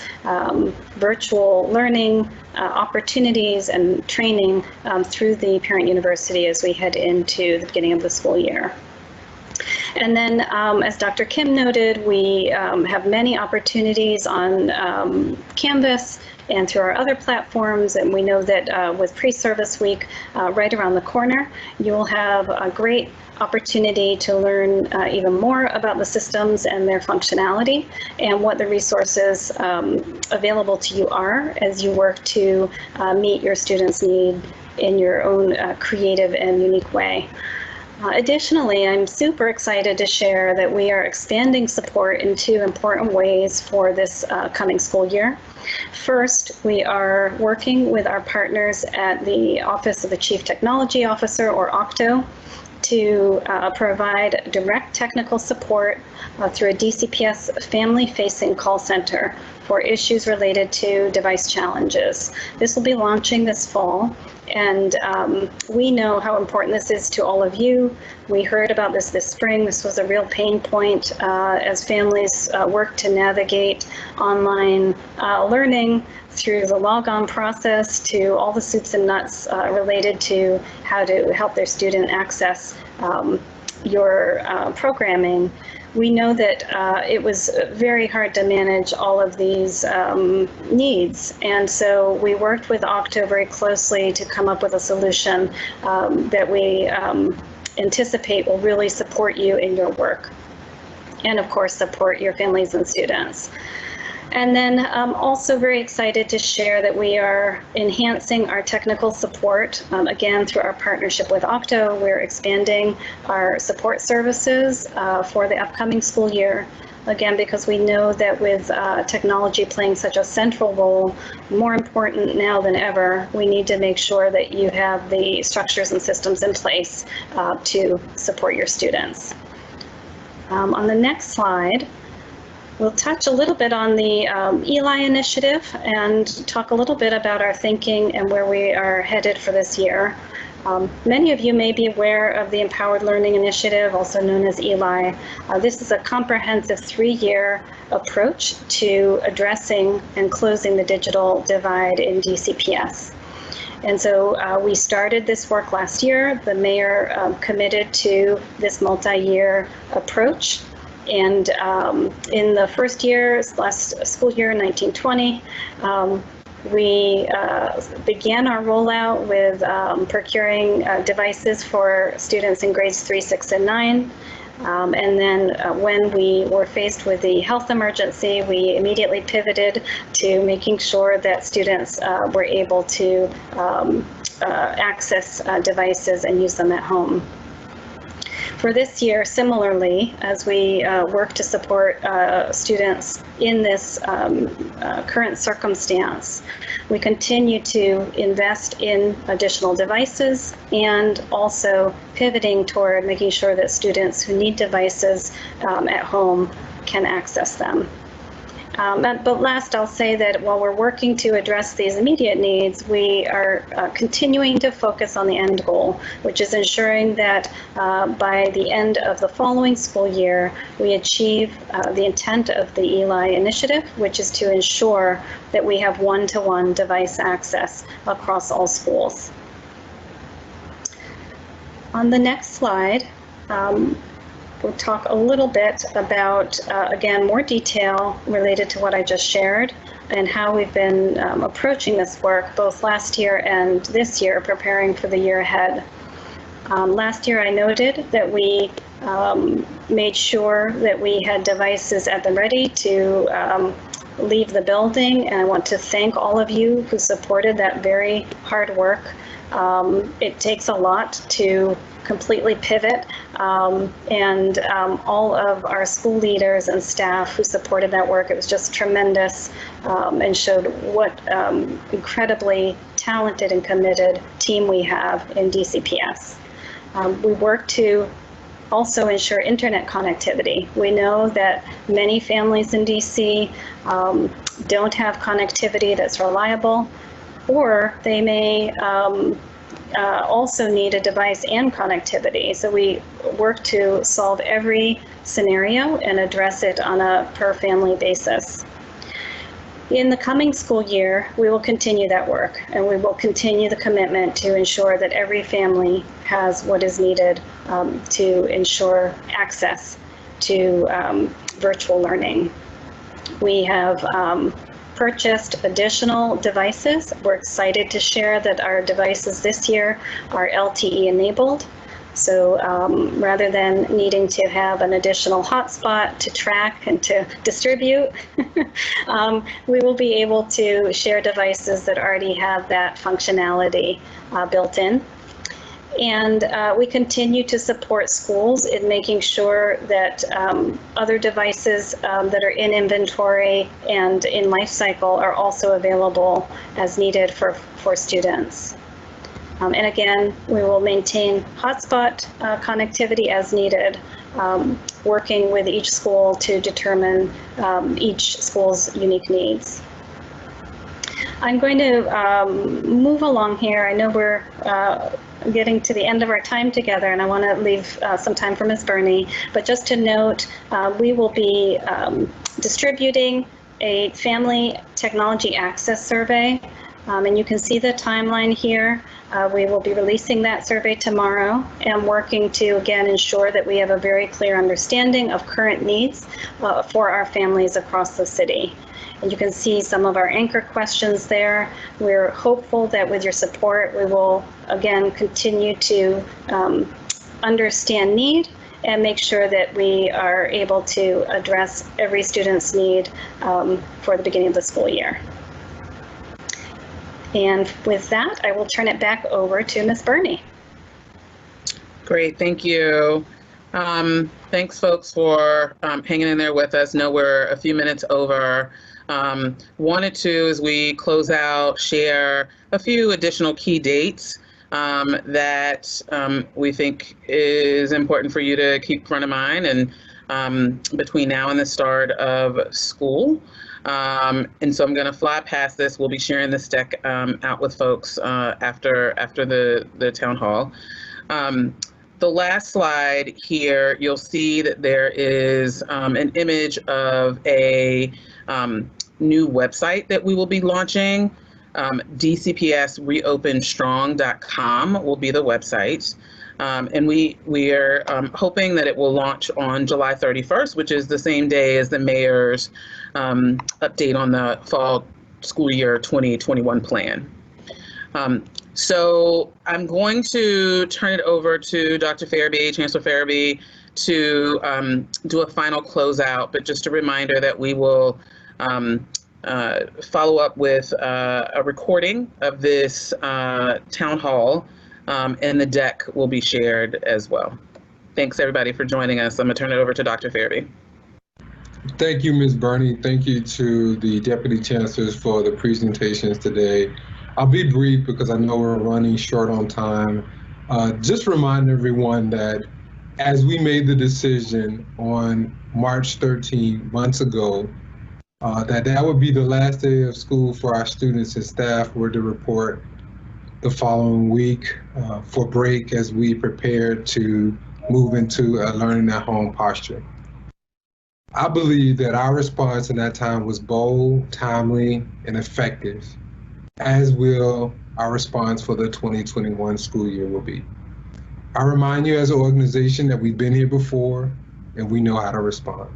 virtual learning opportunities and training through the Parent University as we head into the beginning of the school year. And then, as Dr. Kim noted, we have many opportunities on Canvas and through our other platforms, and we know that with Pre-Service Week right around the corner, you will have a great opportunity to learn even more about the systems and their functionality and what the resources available to you are as you work to meet your students' need in your own creative and unique way. Additionally, I'm super excited to share that we are expanding support in two important ways for this coming school year. First, we are working with our partners at the Office of the Chief Technology Officer, or OCTO, to provide direct technical support through a DCPS family-facing call center for issues related to device challenges. This will be launching this fall, and we know how important this is to all of you. We heard about this spring. This was a real pain point as families work to navigate online learning through the logon process to all the soups and nuts related to how to help their student access your programming. we know that it was very hard to manage all of these needs. And so we worked with Octo very closely to come up with a solution that we anticipate will really support you in your work, and of course support your families and students. And then also very excited to share that we are enhancing our technical support. Again, through our partnership with Octo, we're expanding our support services for the upcoming school year. Again, because we know that with technology playing such a central role, more important now than ever, we need to make sure that you have the structures and systems in place to support your students. On the next slide, we'll touch a little bit on the ELI initiative and talk a little bit about our thinking and where we are headed for this year. Many of you may be aware of the Empowered Learning Initiative, also known as ELI. This is a comprehensive 3-year approach to addressing and closing the digital divide in DCPS. And so we started this work last year. The mayor committed to this multi-year approach. And in the first year, last school year, 1920, we began our rollout with procuring devices for students in grades 3, 6, and 9. And then when we were faced with the health emergency, we immediately pivoted to making sure that students were able to access devices and use them at home. For this year, similarly, as we work to support students in this current circumstance, we continue to invest in additional devices and also pivoting toward making sure that students who need devices at home can access them. But last, I'll say that while we're working to address these immediate needs, we are continuing to focus on the end goal, which is ensuring that by the end of the following school year, we achieve the intent of the ELI initiative, which is to ensure that we have one-to-one device access across all schools. On the next slide, we'll talk a little bit about, again, more detail related to what I just shared and how we've been approaching this work both last year and this year, preparing for the year ahead. Last year, I noted that we made sure that we had devices at the ready to leave the building, and I want to thank all of you who supported that very hard work. It takes a lot to completely pivot, and all of our school leaders and staff who supported that work, it was just tremendous, and showed what incredibly talented and committed team we have in DCPS. We work to also ensure internet connectivity. We know that many families in DC don't have connectivity that's reliable, or they may also need a device and connectivity. So we work to solve every scenario and address it on a per family basis. In the coming school year, we will continue that work, and we will continue the commitment to ensure that every family has what is needed to ensure access to virtual learning. We have purchased additional devices. We're excited to share that our devices this year are LTE enabled. So rather than needing to have an additional hotspot to track and to distribute, we will be able to share devices that already have that functionality built in. And we continue to support schools in making sure that other devices that are in inventory and in life cycle are also available as needed for students. And again, we will maintain hotspot connectivity as needed, working with each school to determine each school's unique needs. I'm going to move along here. I know we're getting to the end of our time together, and I want to leave some time for Ms. Burney. But just to note, we will be distributing a family technology access survey And you can see the timeline here. We will be releasing that survey tomorrow and working to, again, ensure that we have a very clear understanding of current needs for our families across the city. And you can see some of our anchor questions there. We're hopeful that with your support, we will, again, continue to understand need and make sure that we are able to address every student's need for the beginning of the school year. And with that, I will turn it back over to Ms. Burney. Great, thank you. Thanks, folks, for hanging in there with us. Know we're a few minutes over. Wanted to, as we close out, share a few additional key dates that we think is important for you to keep front of mind and between now and the start of school. And so I'm going to fly past this. We'll be sharing this deck out with folks after the town hall. The last slide here, you'll see that there is an image of a new website that we will be launching. DCPSReopenStrong.com will be the website. And we are hoping that it will launch on July 31st, which is the same day as the mayor's update on the fall school year 2021 plan. So I'm going to turn it over to Dr. Farabee, Chancellor Farabee, to do a final closeout, but just a reminder that we will follow up with a recording of this town hall, and the deck will be shared as well. Thanks, everybody, for joining us. I'm going to turn it over to Dr. Farabee. Thank you, Ms. Burney. Thank you to the Deputy Chancellors for the presentations today. I'll be brief because I know we're running short on time. Just remind everyone that as we made the decision on March 13 months ago, that would be the last day of school for our students and staff were to report the following week for break as we prepared to move into a learning at home posture. I believe that our response in that time was bold, timely, and effective, as will our response for the 2021 school year will be. I remind you as an organization that we've been here before and we know how to respond.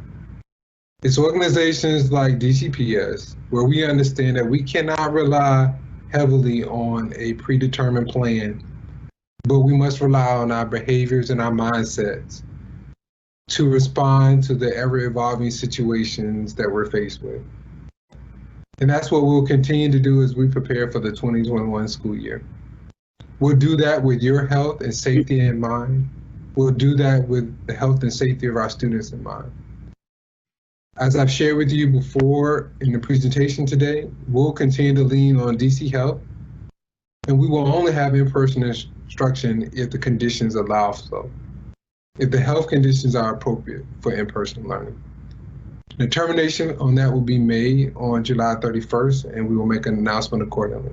It's organizations like DCPS where we understand that we cannot rely heavily on a predetermined plan, but we must rely on our behaviors and our mindsets to respond to the ever-evolving situations that we're faced with. And that's what we'll continue to do as we prepare for the 2021 school year. We'll do that with your health and safety in mind. We'll do that with the health and safety of our students in mind. As I've shared with you before in the presentation today, we'll continue to lean on DC Health, and we will only have in-person instruction if the conditions allow so, if the health conditions are appropriate for in-person learning. Determination on that will be made on July 31st, and we will make an announcement accordingly.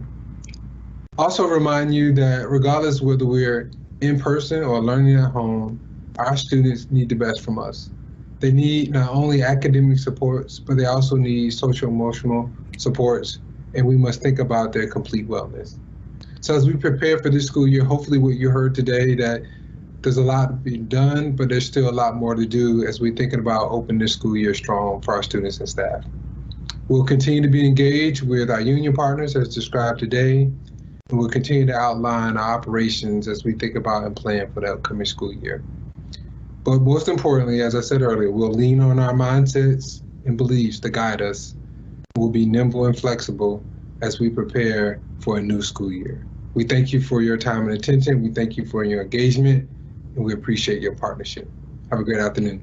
Also remind you that regardless whether we're in person or learning at home, our students need the best from us. They need not only academic supports, but they also need social emotional supports, and we must think about their complete wellness. So as we prepare for this school year, hopefully what you heard today, that there's a lot being done, but there's still a lot more to do as we're thinking about opening this school year strong for our students and staff. We'll continue to be engaged with our union partners as described today, and we'll continue to outline our operations as we think about and plan for the upcoming school year. But most importantly, as I said earlier, we'll lean on our mindsets and beliefs to guide us. We'll be nimble and flexible as we prepare for a new school year. We thank you for your time and attention. We thank you for your engagement, and we appreciate your partnership. Have a great afternoon.